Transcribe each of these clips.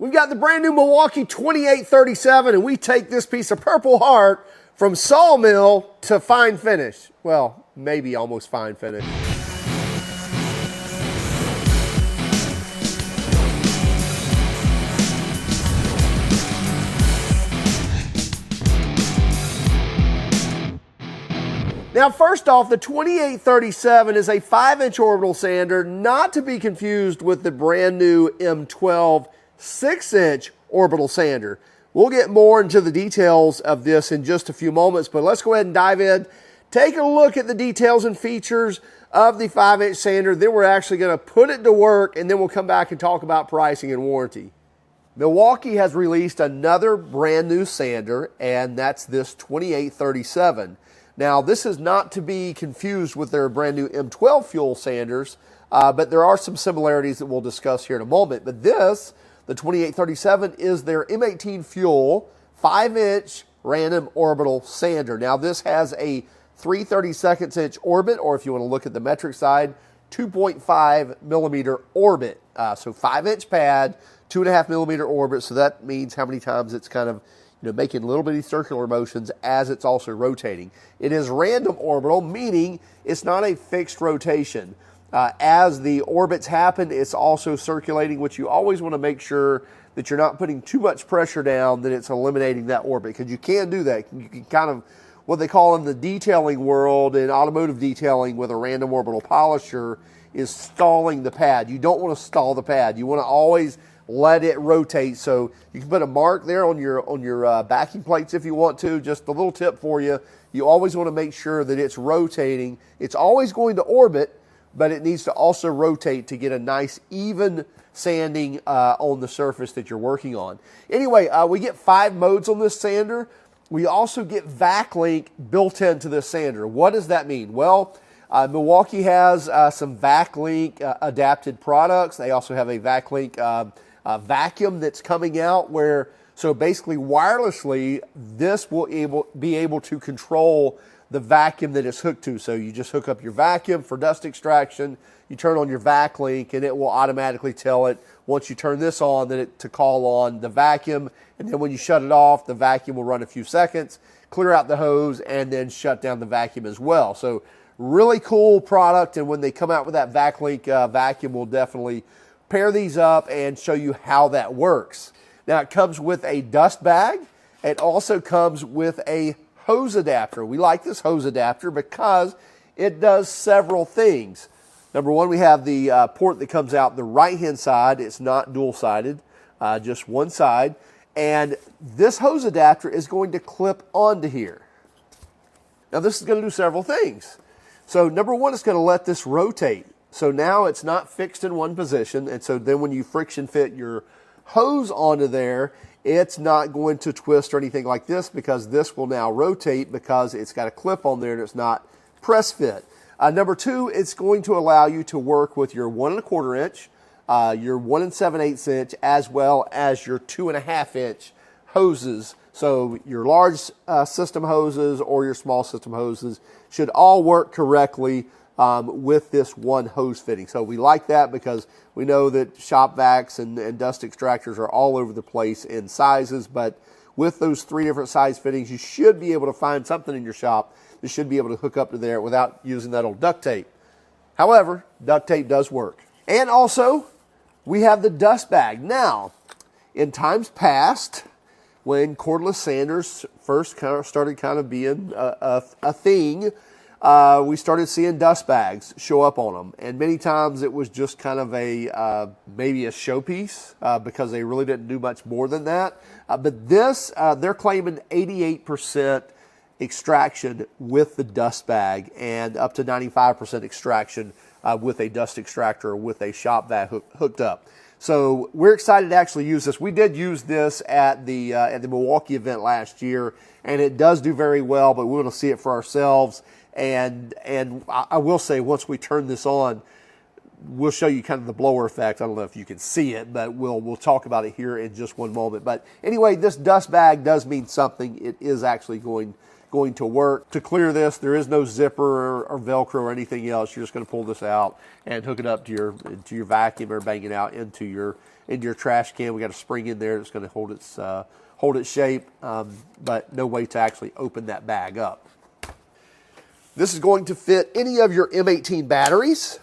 We've got the brand new Milwaukee 2837, and we take this piece of Purple Heart from sawmill to fine finish. Well, maybe almost fine finish. Now, first off, the 2837 is a 5-inch orbital sander, not to be confused with the brand new M12 6-inch orbital sander. We'll get more into the details of this in just a few moments, but let's go ahead and dive in. Take a look at the details and features of the 5-inch sander. Then we're actually going to put it to work, and then we'll come back and talk about pricing and warranty. Milwaukee has released another brand new sander, and that's this 2837. Now, this is not to be confused with their brand new M12 fuel sanders, but there are some similarities that we'll discuss here in a moment. But this, the 2837, is their M18 FUEL 5-inch Random Orbital Sander. Now, this has a 3/32 inch orbit, or if you want to look at the metric side, 2.5 millimeter orbit. So 5-inch pad, 2.5 millimeter orbit. So that means how many times it's kind of making little bitty circular motions as it's also rotating. It is random orbital, meaning it's not a fixed rotation. As the orbits happen, it's also circulating, which you always want to make sure that you're not putting too much pressure down, that it's eliminating that orbit, because you can do that. You can kind of, what they call in the detailing world, in automotive detailing with a random orbital polisher, is stalling the pad. You don't want to stall the pad. You want to always let it rotate. So you can put a mark there on your backing plates if you want to. Just a little tip for you. You always want to make sure that it's rotating. It's always going to orbit, but it needs to also rotate to get a nice even sanding on the surface that you're working on. Anyway, we get 5 modes on this sander. We also get VACLink built into this sander. What does that mean? Well, Milwaukee has some VACLink adapted products. They also have a VACLink vacuum that's coming out where, so basically wirelessly, this will be able to control the vacuum that it's hooked to. So you just hook up your vacuum for dust extraction, you turn on your VACLink, and it will automatically tell it, once you turn this on, to call on the vacuum, and then when you shut it off, the vacuum will run a few seconds, clear out the hose, and then shut down the vacuum as well. So really cool product, and when they come out with that VACLink vacuum, we'll definitely pair these up and show you how that works. Now, it comes with a dust bag. It also comes with a hose adapter. We like this hose adapter because it does several things. Number one, we have the port that comes out the right-hand side. It's not dual-sided, just one side. And this hose adapter is going to clip onto here. Now, this is going to do several things. So number one, it's going to let this rotate. So now it's not fixed in one position, and so then when you friction fit your hose onto there, it's not going to twist or anything like this, because this will now rotate because it's got a clip on there and it's not press fit. Number two, it's going to allow you to work with your 1 1/4 inch, your 1 7/8 inch, as well as your 2.5 inch hoses. So your large system hoses or your small system hoses should all work correctly with this one hose fitting. So we like that because we know that shop vacs and dust extractors are all over the place in sizes, but with those 3 different size fittings, you should be able to find something in your shop that should be able to hook up to there without using that old duct tape. However, duct tape does work. And also, we have the dust bag. Now, in times past, when cordless sanders first started being a thing, we started seeing dust bags show up on them, and many times it was just kind of a maybe a showpiece because they really didn't do much more than that. But this, they're claiming 88% extraction with the dust bag and up to 95% extraction with a dust extractor or with a shop vac hooked up. So we're excited to actually use this. We did use this at the Milwaukee event last year, and it does do very well, but we want to see it for ourselves. And I will say, once we turn this on, we'll show you kind of the blower effect. I don't know if you can see it, but we'll talk about it here in just one moment. But anyway, this dust bag does mean something. It is actually going going to work. To clear this, there is no zipper or Velcro or anything else. You're just going to pull this out and hook it up to your vacuum or bang it out into your trash can. We got a spring in there that's going to hold its shape, but no way to actually open that bag up. This is going to fit any of your M18 batteries.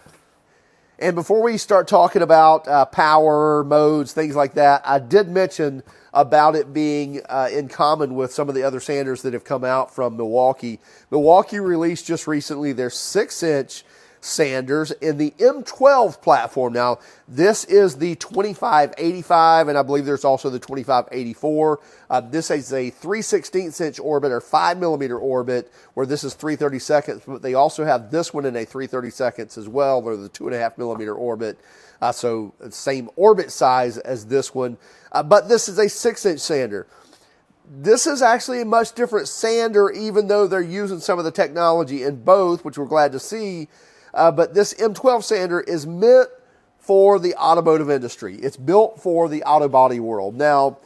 And before we start talking about power, modes, things like that, I did mention about it being in common with some of the other sanders that have come out from Milwaukee. Milwaukee released just recently their 6-inch sanders in the M12 platform. Now, this is the 2585, and I believe there's also the 2584. This is a 3/16 inch orbit or 5mm orbit, where this is 3/32, but they also have this one in a 3/32 as well, or the 2.5mm orbit. So same orbit size as this one, but this is a 6-inch sander. This is actually a much different sander, even though they're using some of the technology in both, which we're glad to see. But this M12 sander is meant for the automotive industry. It's built for the auto body world. Now,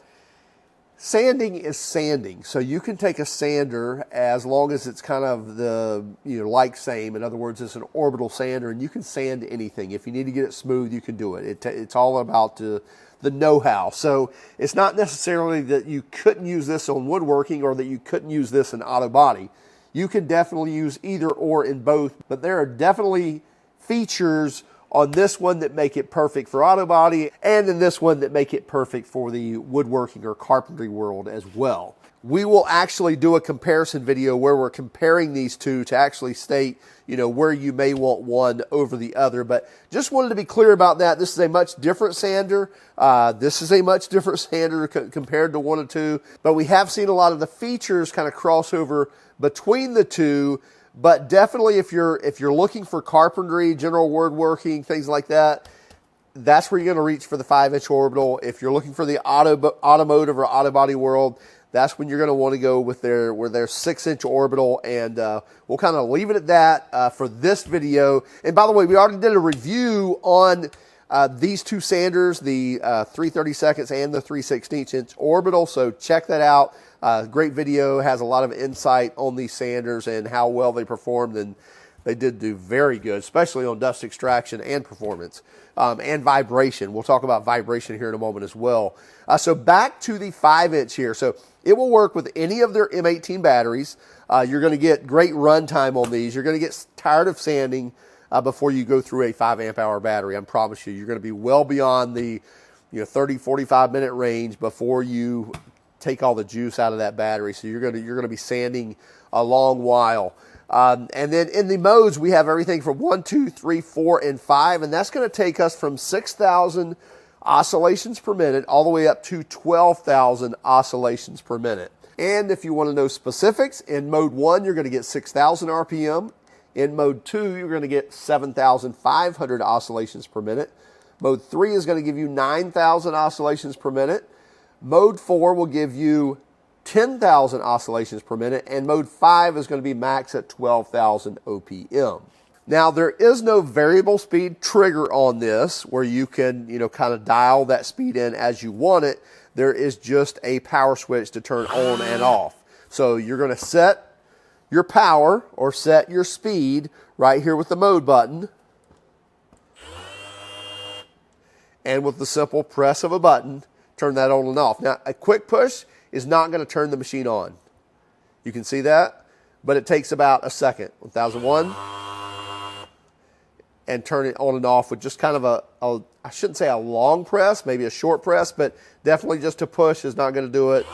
sanding is sanding. So you can take a sander as long as it's kind of the, like same. In other words, it's an orbital sander, and you can sand anything. If you need to get it smooth, you can do it. It's all about the know-how. So it's not necessarily that you couldn't use this on woodworking or that you couldn't use this in auto body. You can definitely use either or in both, but there are definitely features on this one that make it perfect for auto body, and in this one that make it perfect for the woodworking or carpentry world as well. We will actually do a comparison video where we're comparing these two to actually state, where you may want one over the other. But just wanted to be clear about that. This is a much different sander. This is a much different sander compared to one and two. But we have seen a lot of the features kind of cross over between the two. But definitely, if you're looking for carpentry, general woodworking, things like that, that's where you're going to reach for the 5-inch orbital. If you're looking for the automotive or auto body world, that's when you're going to want to go with their 6-inch orbital. And we'll kind of leave it at that for this video. And by the way, we already did a review on these two sanders, the 3/32 and the 3/16 inch orbital. So check that out. Great video, has a lot of insight on these sanders and how well they performed, and they did do very good, especially on dust extraction and performance and vibration. We'll talk about vibration here in a moment as well. So back to the 5-inch here. So it will work with any of their M18 batteries. You're going to get great run time on these. You're going to get tired of sanding before you go through a 5 amp hour battery. I promise you, you're going to be well beyond the 30, 45 minute range before you take all the juice out of that battery. So you're going to be sanding a long while. And then in the modes, we have everything from 1, 2, 3, 4, and 5, and that's going to take us from 6,000 oscillations per minute all the way up to 12,000 oscillations per minute. And if you want to know specifics, in mode 1, you're going to get 6,000 RPM. In mode 2, you're going to get 7,500 oscillations per minute. Mode 3 is going to give you 9,000 oscillations per minute. Mode 4 will give you 10,000 oscillations per minute, and mode 5 is going to be max at 12,000 OPM. Now, there is no variable speed trigger on this where you can, kind of dial that speed in as you want it. There is just a power switch to turn on and off. So you're going to set your power or set your speed right here with the mode button. And with the simple press of a button, turn that on and off. Now, a quick push is not going to turn the machine on. You can see that, but it takes about a second. 1001, and turn it on and off with just kind of I shouldn't say a long press, maybe a short press, but definitely just a push is not going to do it.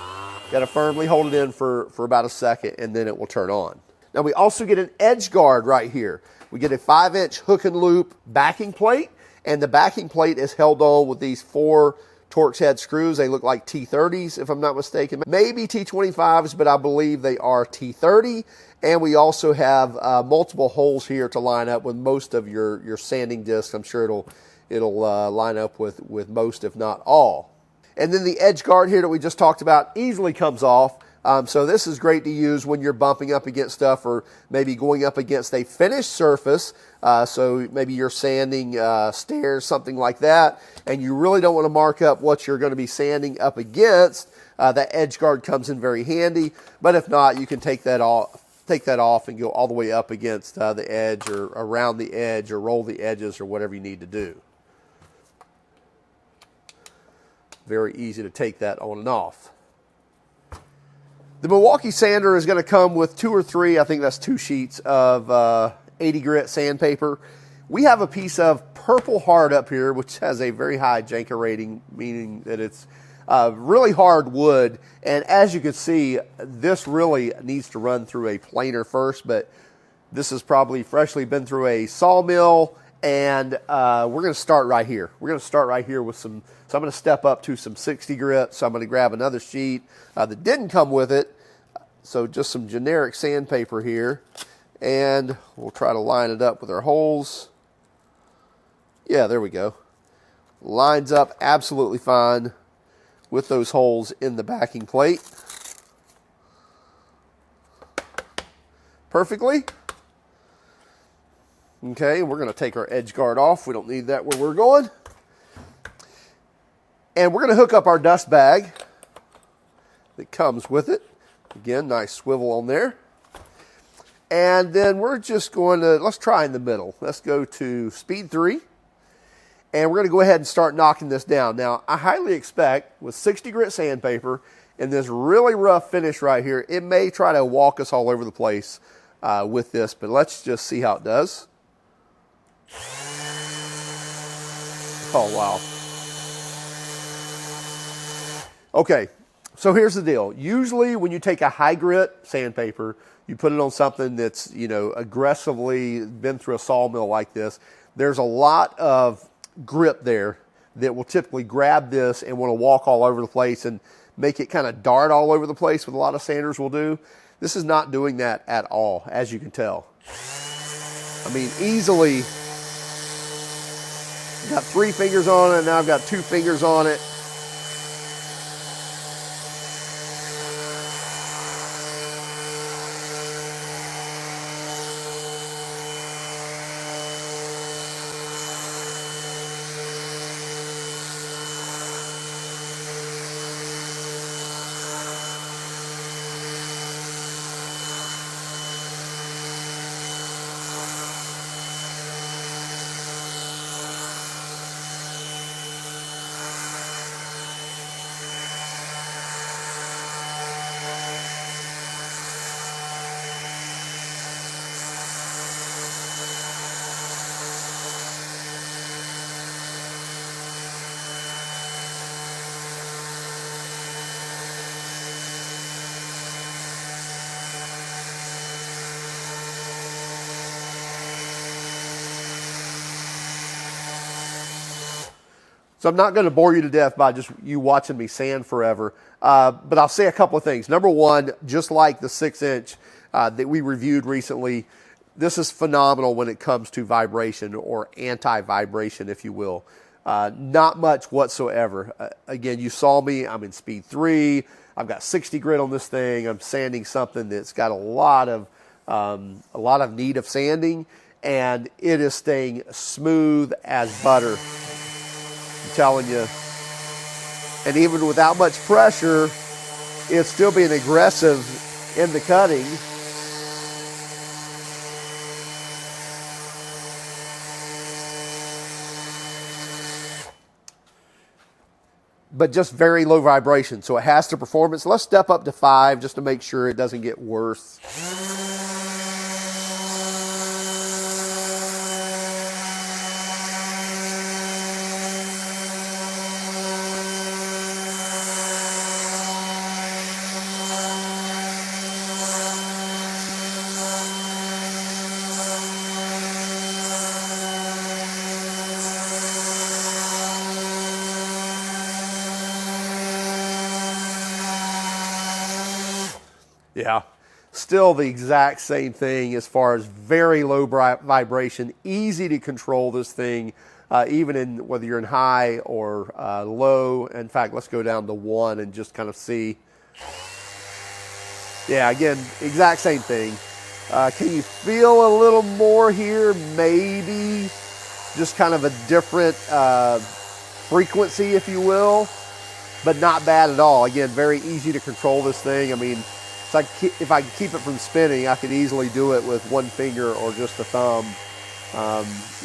Got to firmly hold it in for about a second, and then it will turn on. Now, we also get an edge guard right here. We get a 5-inch hook and loop backing plate, and the backing plate is held on with these 4 Torx head screws. They look like T30s, if I'm not mistaken. Maybe T25s, but I believe they are T30. And we also have multiple holes here to line up with most of your sanding discs. I'm sure it'll line up with most, if not all. And then the edge guard here that we just talked about easily comes off So this is great to use when you're bumping up against stuff or maybe going up against a finished surface. So maybe you're sanding stairs, something like that, and you really don't want to mark up what you're going to be sanding up against. That edge guard comes in very handy, but if not, you can take that off and go all the way up against the edge or around the edge or roll the edges or whatever you need to do. Very easy to take that on and off. The Milwaukee sander is going to come with 2 or 3, I think that's 2 sheets of 80 grit sandpaper. We have a piece of purple hard up here, which has a very high Janka rating, meaning that it's really hard wood. And as you can see, this really needs to run through a planer first, but this has probably freshly been through a sawmill, and we're going to start right here. We're going to start right here with some, so I'm going to step up to some 60 grit. So I'm going to grab another sheet that didn't come with it. So just some generic sandpaper here, and we'll try to line it up with our holes. Yeah, there we go. Lines up absolutely fine with those holes in the backing plate. Perfectly. Okay, we're going to take our edge guard off. We don't need that where we're going. And we're going to hook up our dust bag that comes with it. Again, nice swivel on there. And then we're just going to, let's try in the middle. Let's go to speed 3. And we're going to go ahead and start knocking this down. Now, I highly expect with 60 grit sandpaper and this really rough finish right here, it may try to walk us all over the place with this, but let's just see how it does. Oh, wow. Okay, so here's the deal. Usually when you take a high grit sandpaper, you put it on something that's, you know, aggressively been through a sawmill like this, there's a lot of grip there that will typically grab this and want to walk all over the place and make it kind of dart all over the place, what a lot of sanders will do. This is not doing that at all, as you can tell. I mean, easily, got 3 fingers on it, and now I've got 2 fingers on it. So I'm not going to bore you to death by just you watching me sand forever, but I'll say a couple of things. Number one, just like the 6-inch that we reviewed recently, this is phenomenal when it comes to vibration or anti-vibration, if you will. Not much whatsoever. Again, you saw me, I'm in speed 3. I've got 60 grit on this thing. I'm sanding something that's got a lot of need of sanding, and it is staying smooth as butter. I'm telling you. And even without much pressure, it's still being aggressive in the cutting. But just very low vibration, so it has to perform it. So let's step up to 5 just to make sure it doesn't get worse. Yeah, still the exact same thing as far as very low vibration, easy to control this thing, even in whether you're in high or low. In fact, let's go down to 1 and just kind of see. Yeah, again, exact same thing. Can you feel a little more here? Maybe just kind of a different frequency, if you will, but not bad at all. Again, very easy to control this thing. I mean, it's like if I could keep it from spinning, I could easily do it with one finger or just a thumb,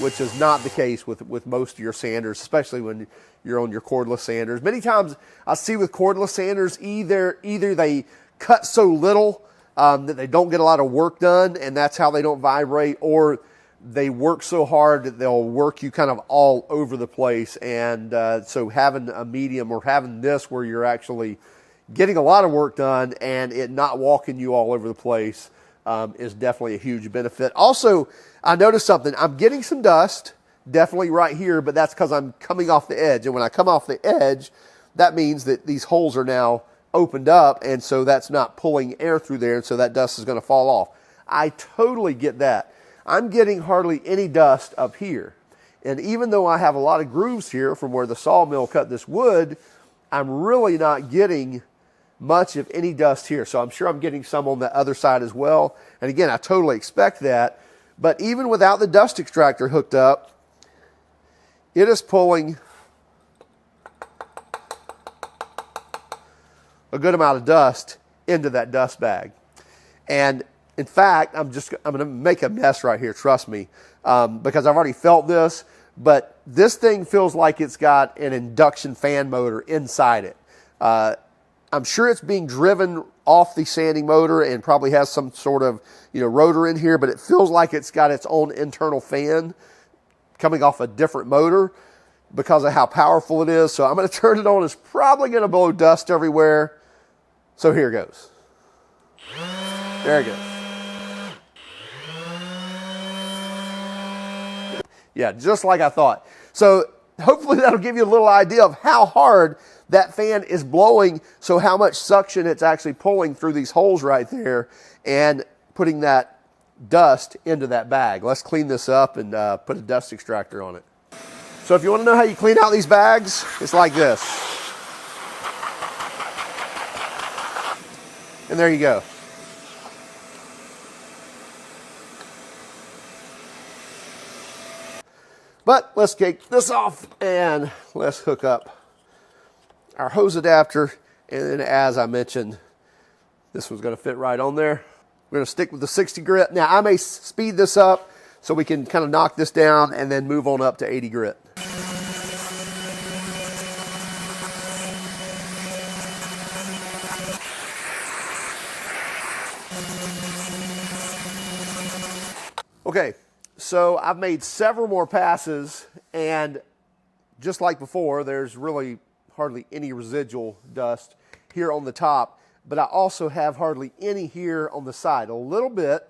which is not the case with most of your sanders, especially when you're on your cordless sanders. Many times I see with cordless sanders, either they cut so little that they don't get a lot of work done, and that's how they don't vibrate, or they work so hard that they'll work you kind of all over the place. And so having a medium, or having this where you're actually getting a lot of work done and it not walking you all over the place, is definitely a huge benefit. Also, I noticed something. I'm getting some dust, definitely right here, but that's because I'm coming off the edge. And when I come off the edge, that means that these holes are now opened up, and so that's not pulling air through there, and so that dust is going to fall off. I totally get that. I'm getting hardly any dust up here. And even though I have a lot of grooves here from where the sawmill cut this wood, I'm really not getting much of any dust here. So I'm sure I'm getting some on the other side as well. And again, I totally expect that. But even without the dust extractor hooked up, it is pulling a good amount of dust into that dust bag. And in fact, I'm going to make a mess right here, trust me, because I've already felt this, but this thing feels like it's got an induction fan motor inside it. I'm sure it's being driven off the sanding motor and probably has some sort of rotor in here, but it feels like it's got its own internal fan coming off a different motor because of how powerful it is. So I'm going to turn it on. It's probably going to blow dust everywhere. So here it goes. There it goes. Yeah, just like I thought. So hopefully that'll give you a little idea of how hard that fan is blowing, so how much suction it's actually pulling through these holes right there and putting that dust into that bag. Let's clean this up and put a dust extractor on it. So if you want to know how you clean out these bags, it's like this. And there you go. But let's take this off and let's hook up our hose adapter. And then, as I mentioned, this one's going to fit right on there. We're going to stick with the 60 grit. Now, I may speed this up so we can kind of knock this down and then move on up to 80 grit. Okay, so I've made several more passes, and just like before, there's really hardly any residual dust here on the top, but I also have hardly any here on the side. A little bit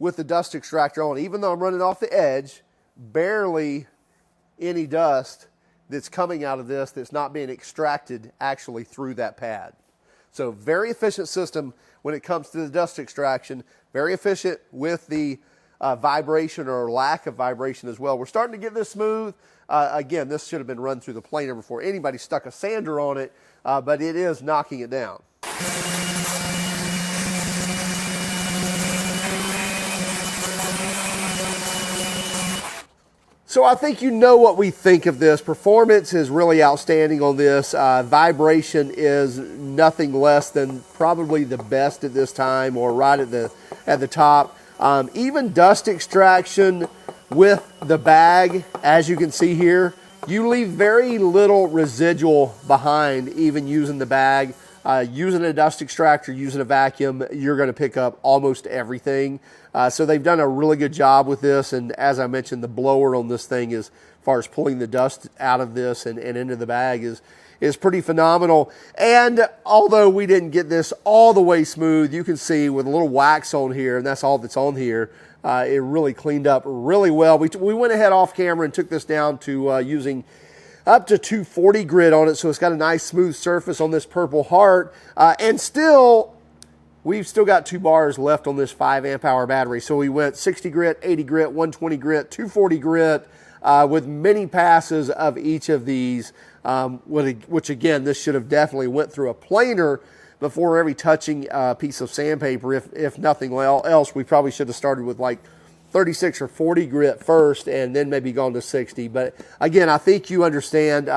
with the dust extractor on, even though I'm running off the edge, barely any dust that's coming out of this that's not being extracted actually through that pad. So very efficient system when it comes to the dust extraction, very efficient with the vibration or lack of vibration as well. We're starting to get this smooth. Again, this should have been run through the planer before anybody stuck a sander on it, but it is knocking it down. So I think you know what we think of this. Performance is really outstanding on this. Vibration is nothing less than probably the best at this time, or right at the top. Even dust extraction with the bag, as you can see here, you leave very little residual behind even using the bag. Using a dust extractor, using a vacuum, you're going to pick up almost everything. So they've done a really good job with this, and as I mentioned, the blower on this thing, as far as pulling the dust out of this and into the bag, is pretty phenomenal. And although we didn't get this all the way smooth, you can see with a little wax on here, and that's all that's on here, it really cleaned up really well. We went ahead off camera and took this down to using up to 240 grit on it, so it's got a nice smooth surface on this Purple Heart. And still, we've still got 2 bars left on this 5 amp hour battery. So we went 60 grit, 80 grit, 120 grit, 240 grit, with many passes of each of these, which again, this should have definitely went through a planer, before every touching piece of sandpaper. If nothing else, we probably should have started with like 36 or 40 grit first and then maybe gone to 60. But again, I think you understand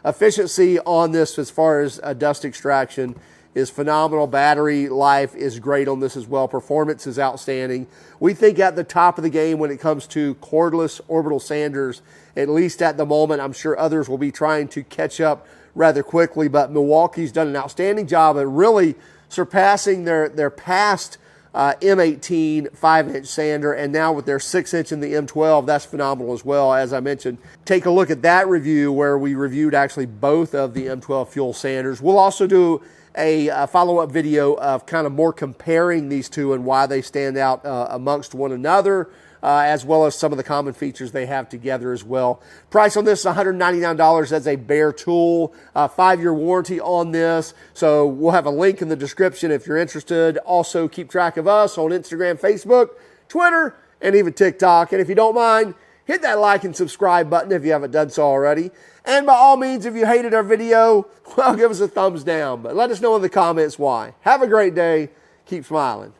efficiency on this as far as dust extraction is phenomenal. Battery life is great on this as well. Performance is outstanding. We think at the top of the game when it comes to cordless orbital sanders, at least at the moment. I'm sure others will be trying to catch up rather quickly, but Milwaukee's done an outstanding job at really surpassing their past M18 5-inch sander, and now with their 6-inch in the M12, that's phenomenal as well. As I mentioned, take a look at that review where we reviewed actually both of the M12 fuel sanders. We'll also do a follow-up video of kind of more comparing these two and why they stand out amongst one another, as well as some of the common features they have together as well. Price on this is $199 as a bare tool, 5-year warranty on this. So we'll have a link in the description if you're interested. Also, keep track of us on Instagram, Facebook, Twitter, and even TikTok. And if you don't mind, hit that like and subscribe button if you haven't done so already. And by all means, if you hated our video, well, give us a thumbs down. But let us know in the comments why. Have a great day. Keep smiling.